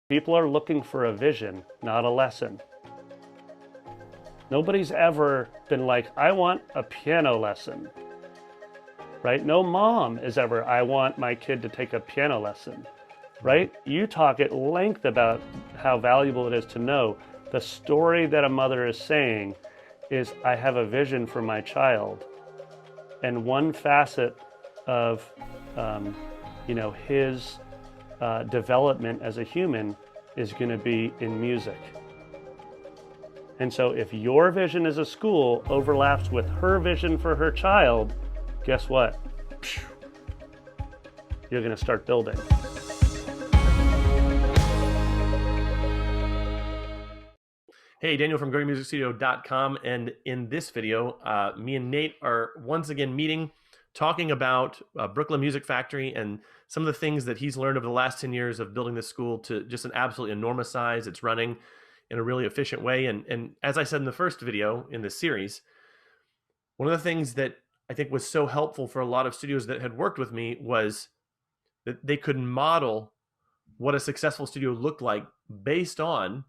People are looking for a vision, not a lesson. Nobody's ever been like, I want a piano lesson, right? No mom is ever, I want my kid to take a piano lesson, right? You talk at length about how valuable it is to know the story that a mother is saying is, I have a vision for my child. And one facet of, his development as a human is going to be in music. And so if your vision as a school overlaps with her vision for her child, guess what? You're going to start building. Hey, Daniel from GrowYourMusicStudio.com, and in this video, me and Nate are once again meeting, talking about Brooklyn Music Factory and some of the things that he's learned over the last 10 years of building this school to just an absolutely enormous size. It's running in a really efficient way. And as I said in the first video in this series, one of the things that I think was so helpful for a lot of studios that had worked with me was that they could model what a successful studio looked like based on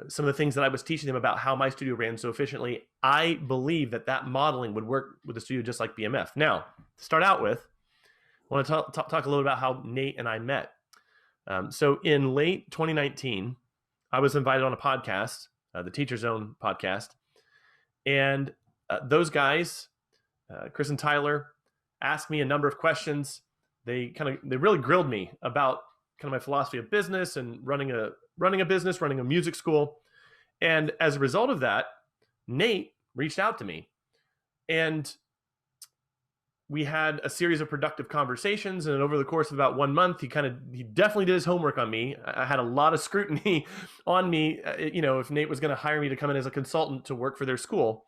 some of the things that I was teaching them about how my studio ran so efficiently. I believe that that modeling would work with a studio just like BMF. Now, to start out with, I want to talk a little about how Nate and I met. So in late 2019, I was invited on a podcast, the Teacher Zone podcast, and those guys, Chris and Tyler, asked me a number of questions. They really grilled me about kind of my philosophy of business and running a business, running a music school. And as a result of that, Nate reached out to me, and we had a series of productive conversations. And over the course of about 1 month, he definitely did his homework on me. I had a lot of scrutiny on me, if Nate was going to hire me to come in as a consultant to work for their school.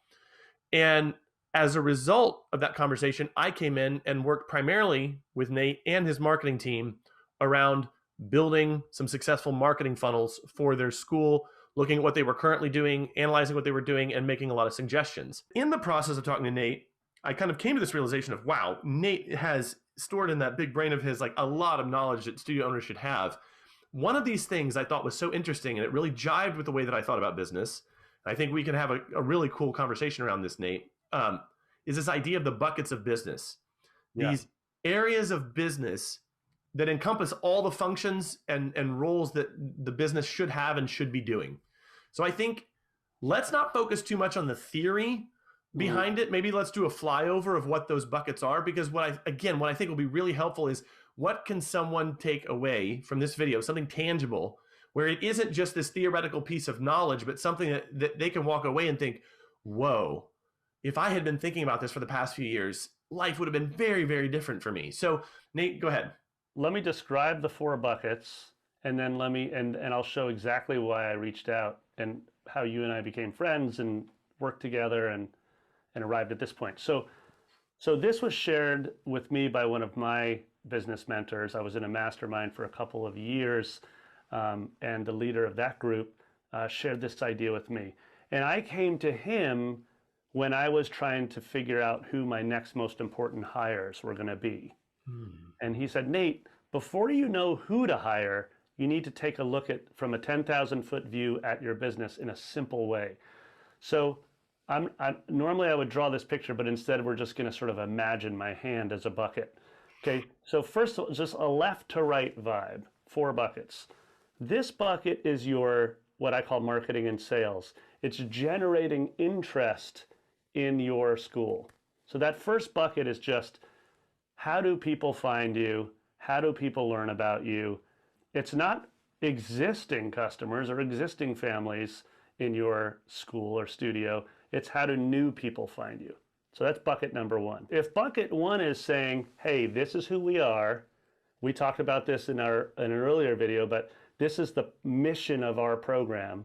And as a result of that conversation, I came in and worked primarily with Nate and his marketing team around building some successful marketing funnels for their school, looking at what they were currently doing, analyzing what they were doing, and making a lot of suggestions. In the process of talking to Nate, I kind of came to this realization of, wow, Nate has stored in that big brain of his like a lot of knowledge that studio owners should have. One of these things I thought was so interesting, and it really jived with the way that I thought about business. I think we can have a really cool conversation around this, Nate, is this idea of the buckets of business. Yeah. These areas of business that encompass all the functions and roles that the business should have and should be doing. So I think let's not focus too much on the theory behind it. Maybe let's do a flyover of what those buckets are, because what I think will be really helpful is, what can someone take away from this video, something tangible, where it isn't just this theoretical piece of knowledge, but something that they can walk away and think, whoa, if I had been thinking about this for the past few years, life would have been very, very different for me. So Nate, go ahead. Let me describe the 4 buckets, and then and I'll show exactly why I reached out and how you and I became friends and worked together and arrived at this point. So this was shared with me by one of my business mentors. I was in a mastermind for a couple of years, and the leader of that group shared this idea with me. And I came to him when I was trying to figure out who my next most important hires were going to be. And he said, Nate, before you know who to hire, you need to take a look at from a 10,000-foot view at your business in a simple way. So normally I would draw this picture, but instead we're just going to sort of imagine my hand as a bucket. Okay, so first of all, just a left to right vibe, 4 buckets. This bucket is your, what I call marketing and sales. It's generating interest in your school. So that first bucket is just, how do people find you? How do people learn about you? It's not existing customers or existing families in your school or studio. It's how do new people find you? So that's bucket number 1. If bucket 1 is saying, hey, this is who we are, we talked about this in an earlier video, but this is the mission of our program.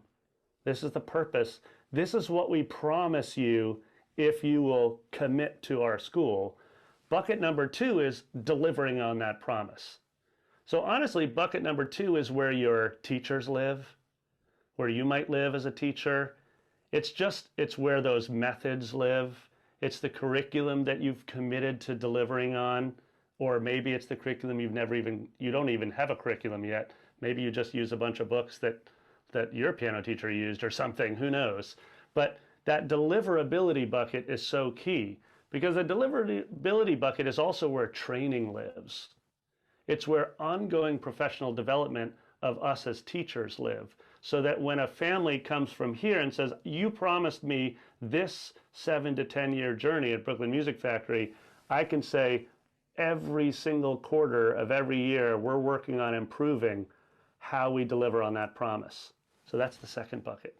This is the purpose. This is what we promise you if you will commit to our school. Bucket number 2 is delivering on that promise. So honestly, bucket number 2 is where your teachers live, where you might live as a teacher. It's where those methods live. It's the curriculum that you've committed to delivering on, or maybe it's the curriculum you don't even have a curriculum yet. Maybe you just use a bunch of books that your piano teacher used or something, who knows? But that deliverability bucket is so key, because the deliverability bucket is also where training lives. It's where ongoing professional development of us as teachers live. So that when a family comes from here and says, you promised me this 7 to 10 year journey at Brooklyn Music Factory, I can say every single quarter of every year, we're working on improving how we deliver on that promise. So that's the second bucket.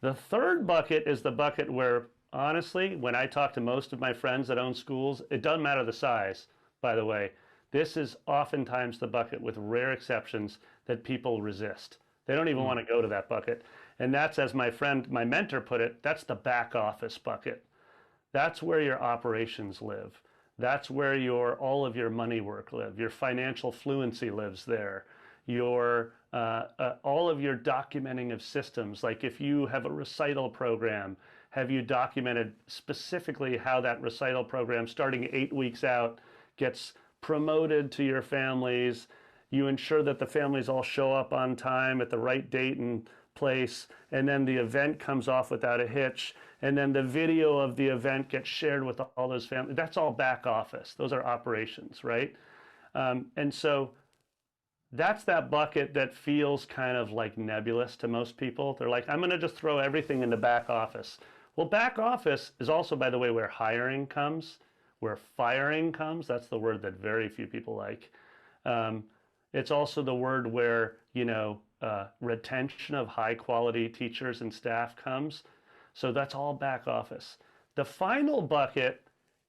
The third bucket is the bucket where, honestly, when I talk to most of my friends that own schools, it doesn't matter the size, by the way. This is oftentimes the bucket, with rare exceptions, that people resist. They don't even want to go to that bucket. And that's, as my friend, my mentor put it, that's the back office bucket. That's where your operations live. That's where all of your money work live. Your financial fluency lives there. All of your documenting of systems, like if you have a recital program, have you documented specifically how that recital program, starting 8 weeks out, gets promoted to your families? You ensure that the families all show up on time at the right date and place, and then the event comes off without a hitch, and then the video of the event gets shared with all those families. That's all back office. Those are operations, right? And so that's that bucket that feels kind of like nebulous to most people. They're like, I'm going to just throw everything into back office. Well, back office is also, by the way, where hiring comes, where firing comes. That's the word that very few people like. It's also the word where, retention of high quality teachers and staff comes. So that's all back office. The final bucket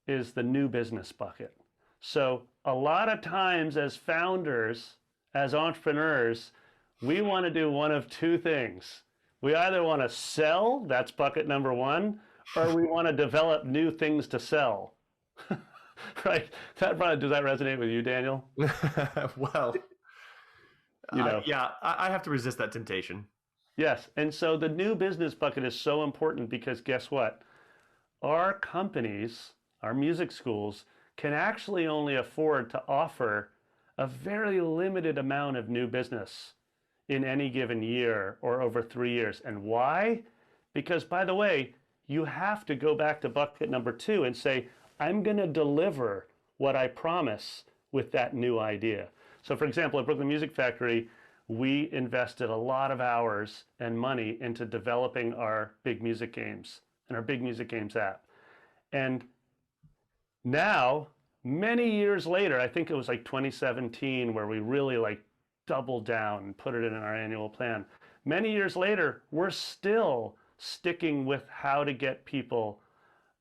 is the new business bucket. So a lot of times as founders, as entrepreneurs, we want to do one of two things. We either want to sell, that's bucket number one, or we want to develop new things to sell. Right? Does that resonate with you, Daniel? Well, yeah, I have to resist that temptation. Yes. And so the new business bucket is so important, because guess what? Our companies, our music schools, can actually only afford to offer a very limited amount of new business in any given year or over 3 years. And why? Because, by the way, you have to go back to bucket number 2 and say, I'm going to deliver what I promise with that new idea. So, for example, at Brooklyn Music Factory, we invested a lot of hours and money into developing our big music games and our big music games app. And now, many years later, I think it was like 2017 where we really doubled down and put it in our annual plan. Many years later, we're still sticking with how to get people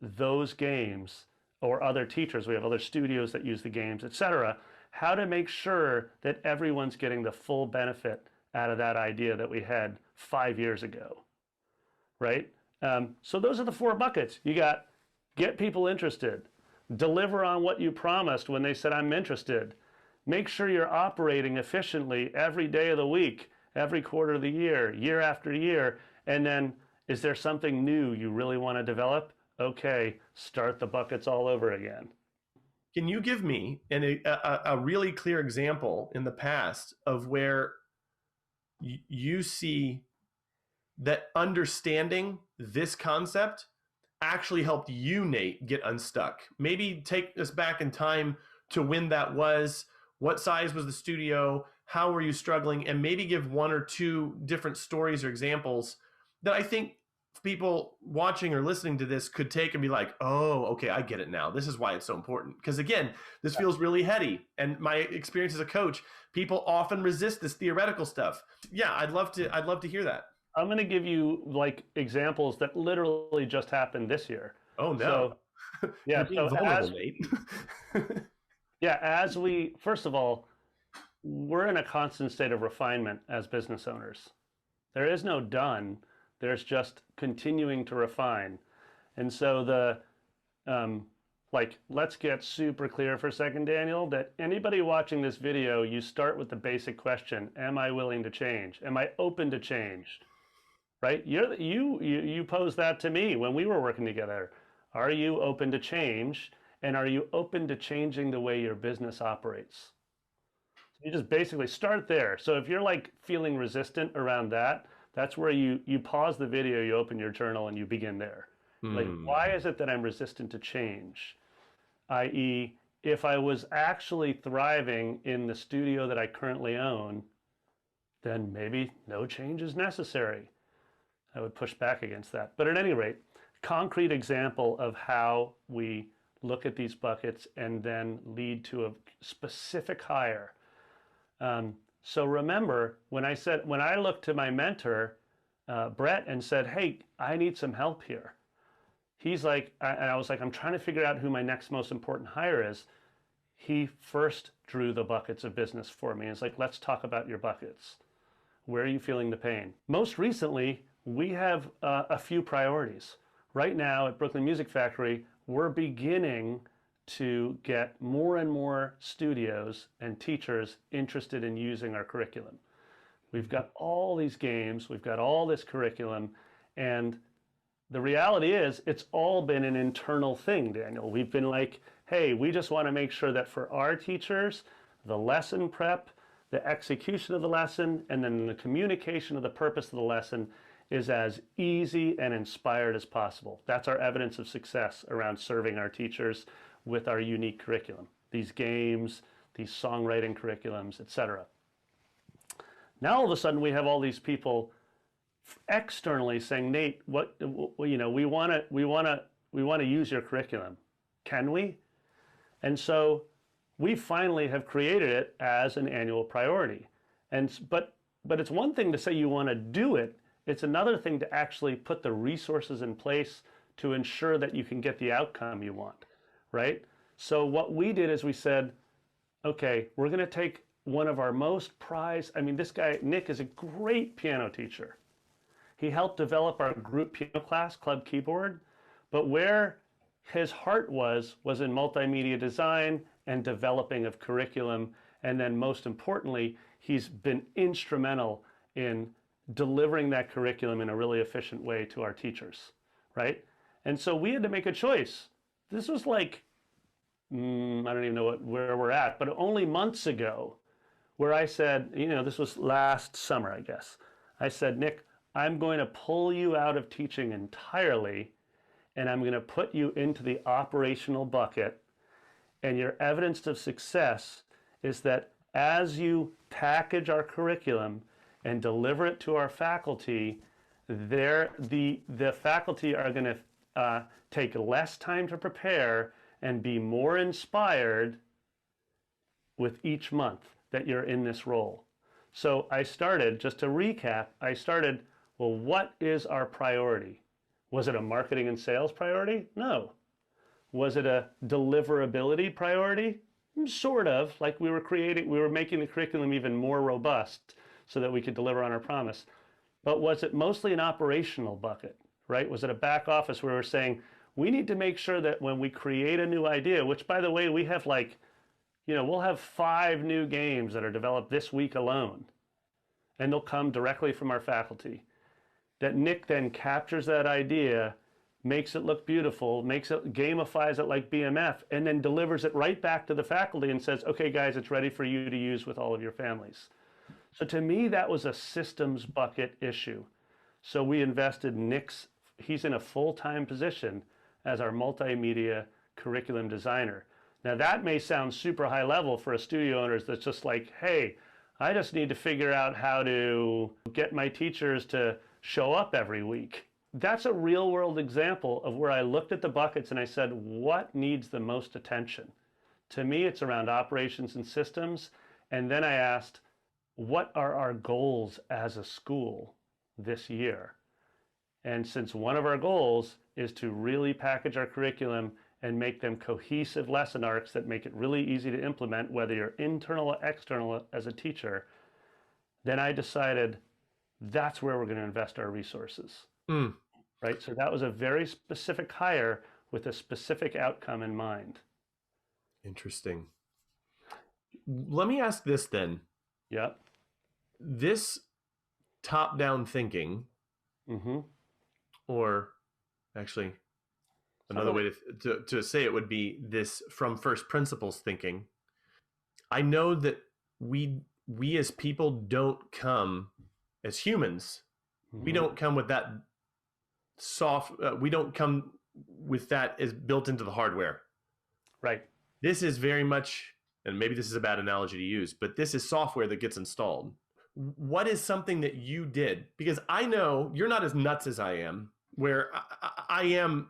those games, or other teachers. We have other studios that use the games, etc. How to make sure that everyone's getting the full benefit out of that idea that we had 5 years ago, right? So those are the 4 buckets. You got get people interested, deliver on what you promised when they said, I'm interested, make sure you're operating efficiently every day of the week, every quarter of the year, year after year, and then is there something new you really want to develop? Okay, start the buckets all over again. Can you give me a really clear example in the past of where you see that understanding this concept actually helped you, Nate, get unstuck? Maybe take us back in time to when that was, what size was the studio, how were you struggling, and maybe give 1 or 2 different stories or examples that I think people watching or listening to this could take and be like, oh, okay, I get it now. This is why it's so important. Because again, this feels really heady. And my experience as a coach, people often resist this theoretical stuff. Yeah, I'd love to hear that. I'm going to give you examples that literally just happened this year. Oh no. So, yeah. You're being vulnerable, Nate. Yeah, first of all, we're in a constant state of refinement as business owners. There is no done. There's just continuing to refine. And so let's get super clear for a second, Daniel, that anybody watching this video, you start with the basic question, am I willing to change? Am I open to change? Right? You posed that to me when we were working together. Are you open to change? And are you open to changing the way your business operates? You just basically start there. So if you're like feeling resistant around that, that's where you pause the video, you open your journal, and you begin there. Like, Hmm. why is it that I'm resistant to change? I.e., if I was actually thriving in the studio that I currently own, then maybe no change is necessary. I would push back against that. But at any rate, concrete example of how we look at these buckets and then lead to a specific hire. So remember when I looked to my mentor, Brett, and said, "Hey, I need some help here." He's like, and I was like, "I'm trying to figure out who my next most important hire is." He first drew the buckets of business for me. It's like, "Let's talk about your buckets. Where are you feeling the pain?" Most recently, we have a few priorities. Right now at Brooklyn Music Factory, we're beginning to get more and more studios and teachers interested in using our curriculum. We've got all these games, we've got all this curriculum, and the reality is it's all been an internal thing, Daniel. We've been like, hey, we just want to make sure that for our teachers, the lesson prep, the execution of the lesson, and then the communication of the purpose of the lesson is as easy and inspired as possible. That's our evidence of success around serving our teachers with our unique curriculum. These games, these songwriting curriculums, etc. Now all of a sudden we have all these people externally saying, "Nate, what we want to use your curriculum. Can we?" And so we finally have created it as an annual priority. But it's one thing to say you want to do it. It's another thing to actually put the resources in place to ensure that you can get the outcome you want, right? So what we did is we said, okay, we're going to take one of our most prized, I mean, this guy, Nick, is a great piano teacher. He helped develop our group piano class, Club Keyboard, but where his heart was in multimedia design and developing of curriculum. And then most importantly, he's been instrumental in delivering that curriculum in a really efficient way to our teachers, right? And so we had to make a choice. This was like, I don't even know where we're at, but only months ago, where I said, this was last summer, I guess. I said, Nick, I'm going to pull you out of teaching entirely, and I'm going to put you into the operational bucket. And your evidence of success is that as you package our curriculum and deliver it to our faculty, the faculty are going to take less time to prepare and be more inspired with each month that you're in this role. So I started, just to recap, well, what is our priority? Was it a marketing and sales priority? No. Was it a deliverability priority? Sort of, like we were making the curriculum even more robust so that we could deliver on our promise. But was it mostly an operational bucket, right? Was it a back office where we're saying, we need to make sure that when we create a new idea, which by the way, we have we'll have 5 new games that are developed this week alone, and they'll come directly from our faculty, that Nick then captures that idea, makes it look beautiful, gamifies it like BMF, and then delivers it right back to the faculty and says, okay, guys, it's ready for you to use with all of your families. So to me, that was a systems bucket issue. So we invested he's in a full-time position as our multimedia curriculum designer. Now that may sound super high level for a studio owner that's just like, hey, I just need to figure out how to get my teachers to show up every week. That's a real world example of where I looked at the buckets and I said, what needs the most attention? To me, it's around operations and systems. And then I asked, what are our goals as a school this year? And since one of our goals is to really package our curriculum and make them cohesive lesson arcs that make it really easy to implement, whether you're internal or external as a teacher, then I decided that's where we're going to invest our resources. Mm. Right? So that was a very specific hire with a specific outcome in mind. Interesting. Let me ask this then. Yep. This top-down thinking, or actually another way to say it would be this from first principles thinking. I know that we as people don't come as humans. We don't come with that we don't come with that as built into the hardware. Right. This is very much, and maybe this is a bad analogy to use, but this is software that gets installed. What is something that you did? Because I know you're not as nuts as I am, where I am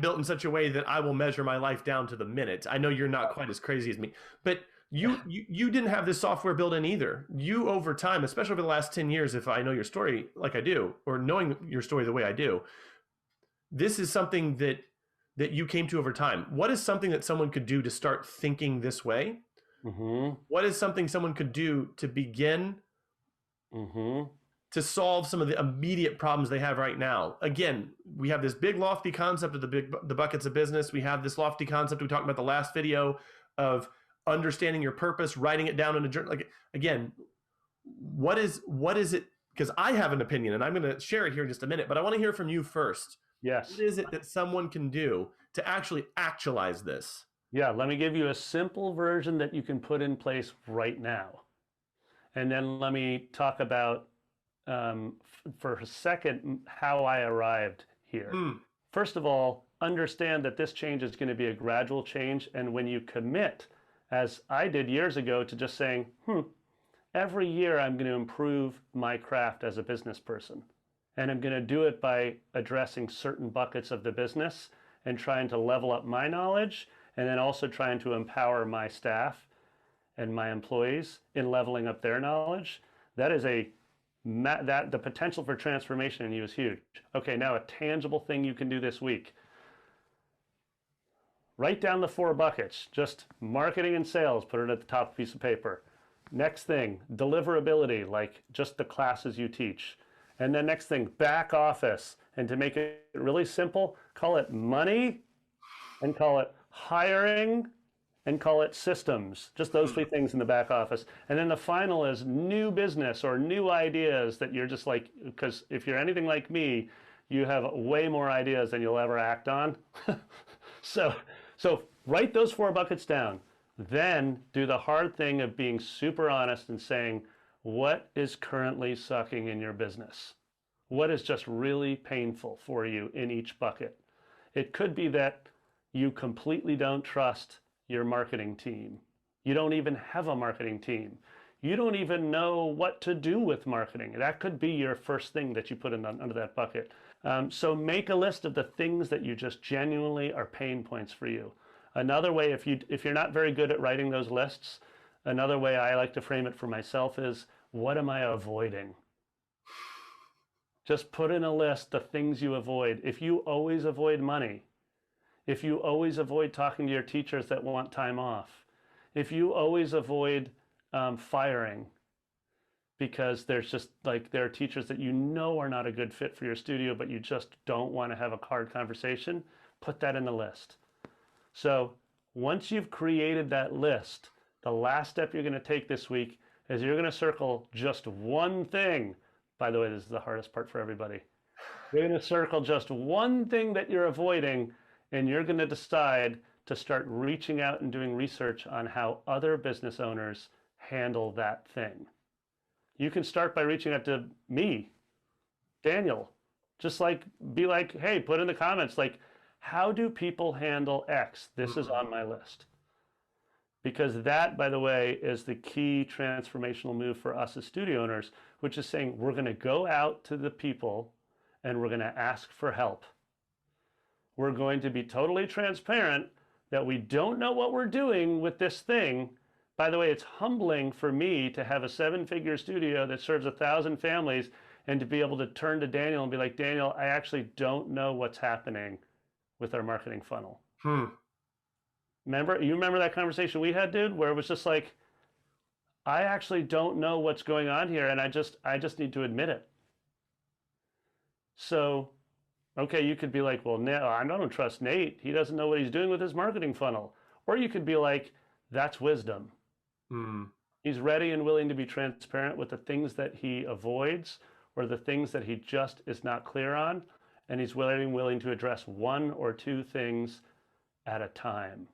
built in such a way that I will measure my life down to the minute. I know you're not quite as crazy as me, but you didn't have this software built in either. You, over time, especially over the last 10 years, if I know your story like I do, or knowing your story the way I do, this is something that you came to over time. What is something that someone could do to start thinking this way? What is something someone could do to begin to solve some of the immediate problems they have right now? Again, we have this big lofty concept of the buckets of business. We have this lofty concept we talked about the last video of understanding your purpose, writing it down in a journal. Like, again, what is it? Because I have an opinion, and I'm going to share it here in just a minute, but I want to hear from you first. Yes. What is it that someone can do to actually actualize this? Yeah, let me give you a simple version that you can put in place right now. And then let me talk about, for a second, how I arrived here. First of all, understand that this change is going to be a gradual change. And when you commit, as I did years ago, to just saying, every year I'm going to improve my craft as a business person. And I'm going to do it by addressing certain buckets of the business and trying to level up my knowledge, and then also trying to empower my staff and my employees in leveling up their knowledge. That is the potential for transformation in you is huge. Okay, now a tangible thing you can do this week. Write down the 4 buckets, just marketing and sales, put it at the top of a piece of paper. Next thing, deliverability, like just the classes you teach. And then next thing, back office. And to make it really simple, call it money, and call it hiring, and call it systems. Just those 3 things in the back office. And then the final is new business or new ideas that you're just like, because if you're anything like me, you have way more ideas than you'll ever act on. So write those 4 buckets down. Then do the hard thing of being super honest and saying, what is currently sucking in your business? What is just really painful for you in each bucket? It could be that you completely don't trust your marketing team. You don't even have a marketing team. You don't even know what to do with marketing. That could be your first thing that you put in under that bucket. So make a list of the things that you just genuinely are pain points for you. Another way, if you're not very good at writing those lists, another way I like to frame it for myself is, what am I avoiding? Just put in a list the things you avoid. If you always avoid money, if you always avoid talking to your teachers that want time off, if you always avoid firing because there's just like there are teachers that you know are not a good fit for your studio, but you just don't want to have a hard conversation, put that in the list. So once you've created that list, the last step you're going to take this week is you're going to circle just one thing. By the way, this is the hardest part for everybody. You're going to circle just one thing that you're avoiding, and you're going to decide to start reaching out and doing research on how other business owners handle that thing. You can start by reaching out to me, Daniel. Just like, be like, hey, put in the comments, like, how do people handle X? This is on my list. Because that, by the way, is the key transformational move for us as studio owners, which is saying we're going to go out to the people and we're going to ask for help. We're going to be totally transparent that we don't know what we're doing with this thing. By the way, it's humbling for me to have a 7-figure studio that serves 1,000 families and to be able to turn to Daniel and be like, Daniel, I actually don't know what's happening with our marketing funnel. You remember that conversation we had, dude, where it was just like, I actually don't know what's going on here, and I just need to admit it. So, okay, you could be like, well, no, I don't trust Nate. He doesn't know what he's doing with his marketing funnel. Or you could be like, that's wisdom. He's ready and willing to be transparent with the things that he avoids or the things that he just is not clear on, and he's willing to address 1 or 2 things at a time.